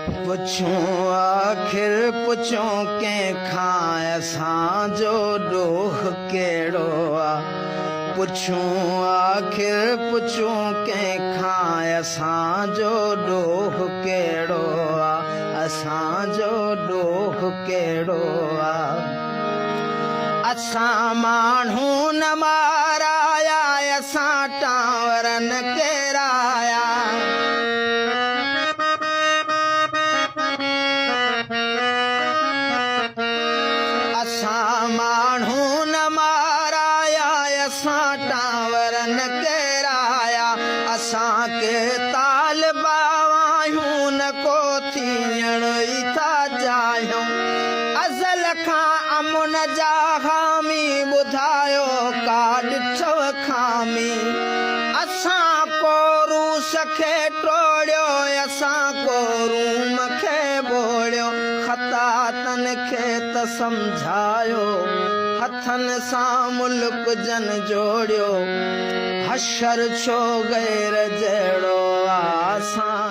पुछूं आखिर पुछूं कंहिंखां असांजो ॾोह कहिड़ो आहे पुछूं आखिर पुछूं कंहिंखां असांजो ॾोह कहिड़ो आहे असांजो ॾोह कहिड़ो आहे असां माण्हू न माराया असां टांवर न केराया असां माण्हू न माराया असां टांवर न केराया असांखे तालिबा आहियूं न को थियण ई था चाहियूं अज़ल खां अमुन जा हामी ॿुधायो का ॾिठव खामी असां को रूस खे टोड़ियो असां को रूम खे ॿोड़ियो ख़तातन खे त सम्झायो हथनि सां मुल्क जन जोड़ियो हशर छो गैर जहिड़ो आहे असां